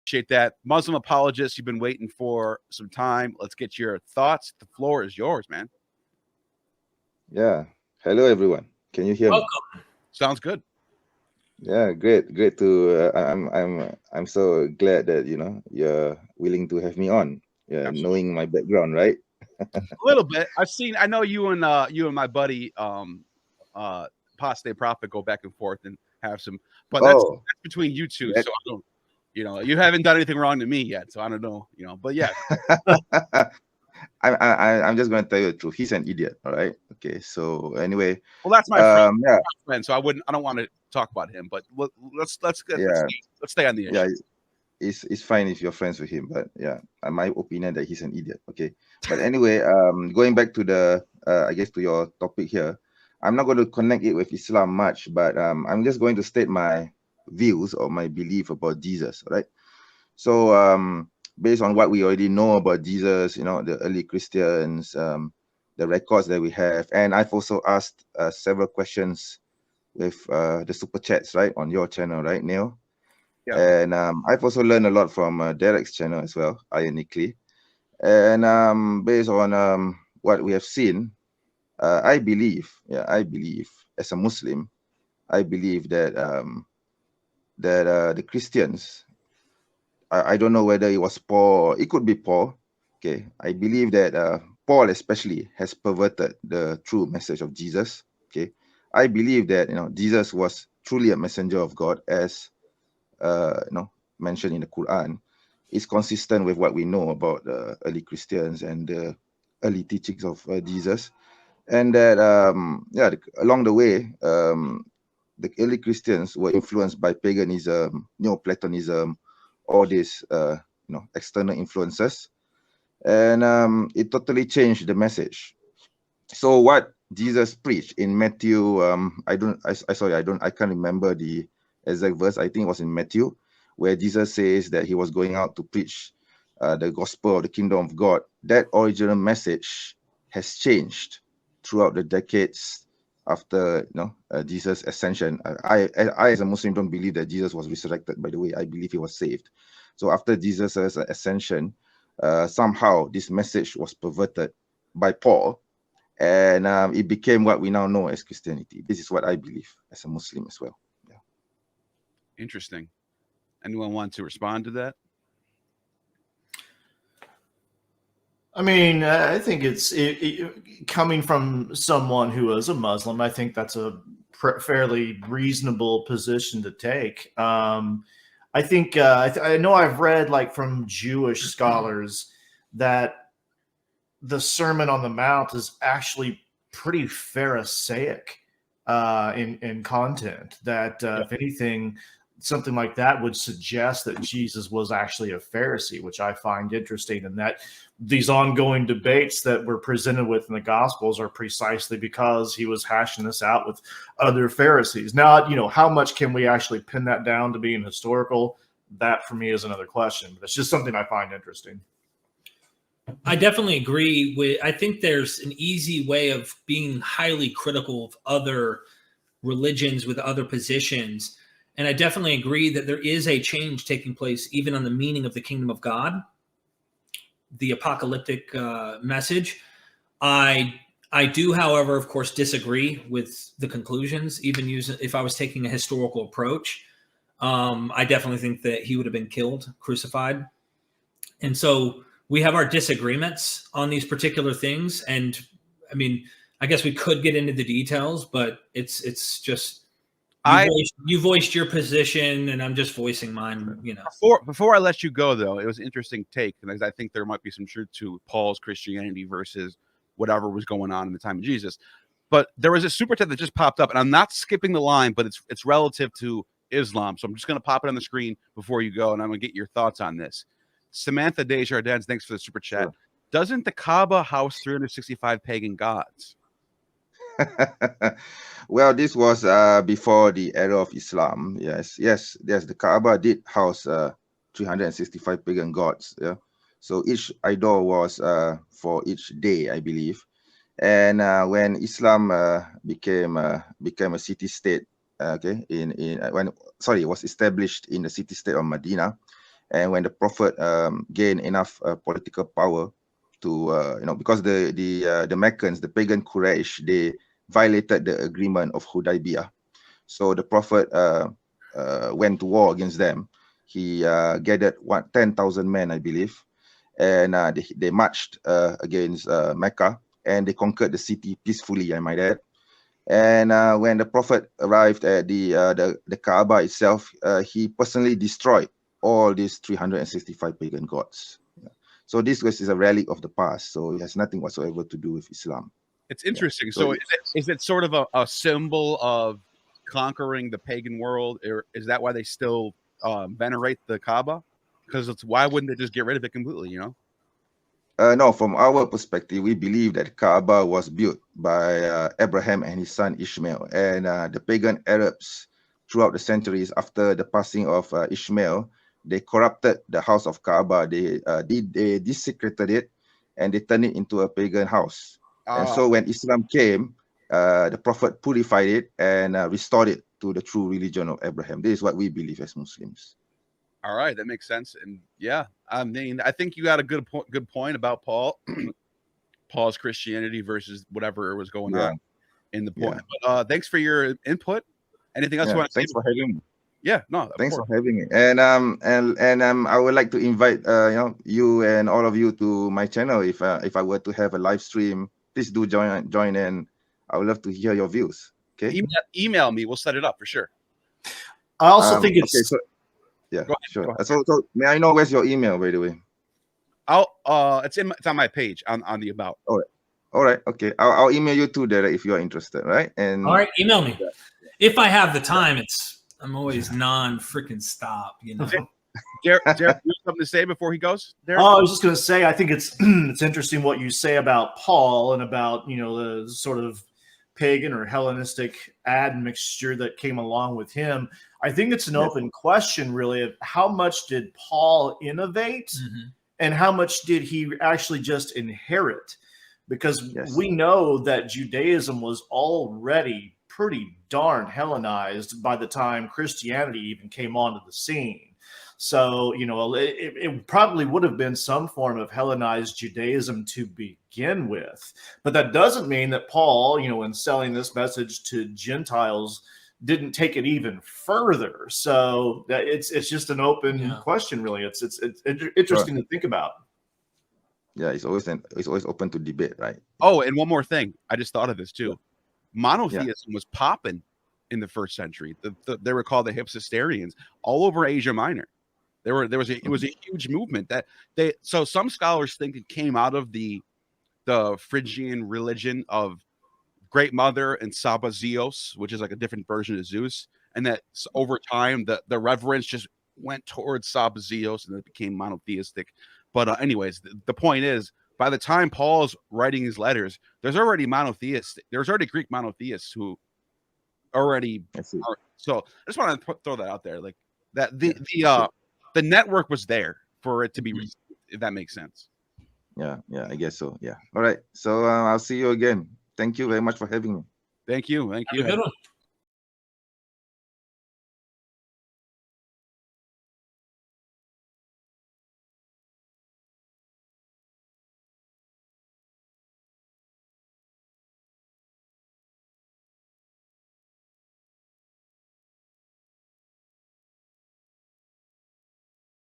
Appreciate that. Muslim apologist, you've been waiting for some time. Let's get your thoughts. The floor is yours, man. Yeah. Hello, everyone. Can you hear me? Sounds good. Yeah, great to. I'm so glad that you're willing to have me on. Yeah, knowing my background, right? A little bit. I know you and my buddy Paste Prophet go back and forth and have some, but that's between you two. So I don't, you haven't done anything wrong to me yet, so I don't know, but yeah. I'm just going to tell you the truth. He's an idiot. All right. Okay. So anyway. Well, that's my friend. Yeah. My friend. So I don't want to talk about him. But let's stay on the issue. Yeah. It's fine if you're friends with him, but yeah, my opinion that he's an idiot. Okay. But anyway, going back to the I guess to your topic here, I'm not going to connect it with Islam much, but I'm just going to state my views or my belief about Jesus. Right. So based on what we already know about Jesus, the early Christians, the records that we have. And I've also asked several questions with the super chats, right, on your channel, right, Neil? Yeah. And I've also learned a lot from Derek's channel as well, ironically. And based on what we have seen, I believe as a Muslim, I believe that the Christians, I don't know whether it was Paul, it could be Paul. Okay, I believe that Paul especially has perverted the true message of Jesus. Okay, I believe that Jesus was truly a messenger of God, as mentioned in the Quran. Is consistent with what we know about the early Christians and the early teachings of Jesus, and that along the way, the early Christians were influenced by paganism, Neoplatonism, all these external influences, and it totally changed the message. So what Jesus preached in Matthew, I can't remember the exact verse. I think it was in Matthew, where Jesus says that he was going out to preach the gospel of the kingdom of God. That original message has changed throughout the decades after Jesus' ascension. I as a Muslim don't believe that Jesus was resurrected, by the way. I believe he was saved. So after Jesus' ascension, somehow this message was perverted by Paul, and it became what we now know as Christianity. This is what I believe as a Muslim as well. Yeah. Interesting. Anyone want to respond to that? I mean, I think it's coming from someone who is a Muslim. I think that's a fairly reasonable position to take. I think I know I've read from Jewish scholars that the Sermon on the Mount is actually pretty Pharisaic in content. That if anything, something like that would suggest that Jesus was actually a Pharisee, which I find interesting, and that these ongoing debates that we're presented with in the Gospels are precisely because he was hashing this out with other Pharisees. Now, how much can we actually pin that down to being historical? That for me is another question, but it's just something I find interesting. I definitely agree I think there's an easy way of being highly critical of other religions with other positions. And I definitely agree that there is a change taking place even on the meaning of the kingdom of God, the apocalyptic message. I do, however, of course, disagree with the conclusions, even if I was taking a historical approach. I definitely think that he would have been killed, crucified. And so we have our disagreements on these particular things. And I mean, I guess we could get into the details, but it's just... You voiced your position, and I'm just voicing mine. Before I let you go, though, it was an interesting take, because I think there might be some truth to Paul's Christianity versus whatever was going on in the time of Jesus. But there was a super chat that just popped up, and I'm not skipping the line, but it's relative to Islam. So I'm just going to pop it on the screen before you go, and I'm going to get your thoughts on this. Samantha Desjardins, thanks for the super chat. Sure. Doesn't the Kaaba house 365 pagan gods? Well, this was before the era of Islam. Yes. The Kaaba did house 365 pagan gods. Yeah. So each idol was for each day, I believe. And when Islam became a city-state, it was established in the city-state of Medina, And when the Prophet gained enough political power to, because the Meccans, the pagan Quraysh, they violated the agreement of Hudaybiyah. So the Prophet went to war against them. He gathered 10,000 men, I believe, and they marched against Mecca, and they conquered the city peacefully, I might add. And when the Prophet arrived at the Kaaba itself, he personally destroyed all these 365 pagan gods. So this is a relic of the past. So it has nothing whatsoever to do with Islam. It's interesting. So is it sort of a symbol of conquering the pagan world, or is that why they still venerate the Kaaba? Because why wouldn't they just get rid of it completely? No, from our perspective, we believe that Kaaba was built by Abraham and his son Ishmael, and the pagan Arabs throughout the centuries after the passing of Ishmael, they corrupted the house of Kaaba. They desecrated it, and they turned it into a pagan house. And so when Islam came, the Prophet purified it and restored it to the true religion of Abraham. This is what we believe as Muslims. All right, that makes sense. And yeah, I mean, I think you got a good point about Paul's Christianity versus whatever was going on in the point. Yeah. But thanks for your input. Anything else you want to say? Thanks for having me. Yeah, no, thanks for having me. And I would like to invite you and all of you to my channel. If I were to have a live stream, please do join in. I would love to hear your views. Okay. Email me. We'll set it up for sure. I also think it's okay, so, yeah, sure. So may I know where's your email, by the way? It's on my page on the about. All right. Okay. I'll email you too, Derek, if you're interested, right? And all right, email me. If I have the time, I'm always non-freaking stop, Derek, you have something to say before he goes? Derek? Oh, I was just going to say, I think it's interesting what you say about Paul and about, the sort of pagan or Hellenistic admixture that came along with him. I think it's an open question, really, of how much did Paul innovate and how much did he actually just inherit? Because we know that Judaism was already pretty darn Hellenized by the time Christianity even came onto the scene. So, it probably would have been some form of Hellenized Judaism to begin with. But that doesn't mean that Paul, in selling this message to Gentiles, didn't take it even further. So it's just an open question, really. It's interesting to think about. Yeah, it's always open to debate, right? Oh, and one more thing. I just thought of this too. Monotheism was popping in the first century. They were called the Hypesterians all over Asia Minor. It was a huge movement so some scholars think it came out of the Phrygian religion of Great Mother and Sabazios, which is like a different version of Zeus, and that over time the reverence just went towards Sabazios and it became monotheistic. But anyways, the point is, by the time Paul's writing his letters, there's already Greek monotheists who already are. So I just want to throw that out there, like that the network was there for it to be received, if that makes sense. Yeah, I guess so. Yeah. All right. So I'll see you again. Thank you very much for having me. Thank you. Have a good one.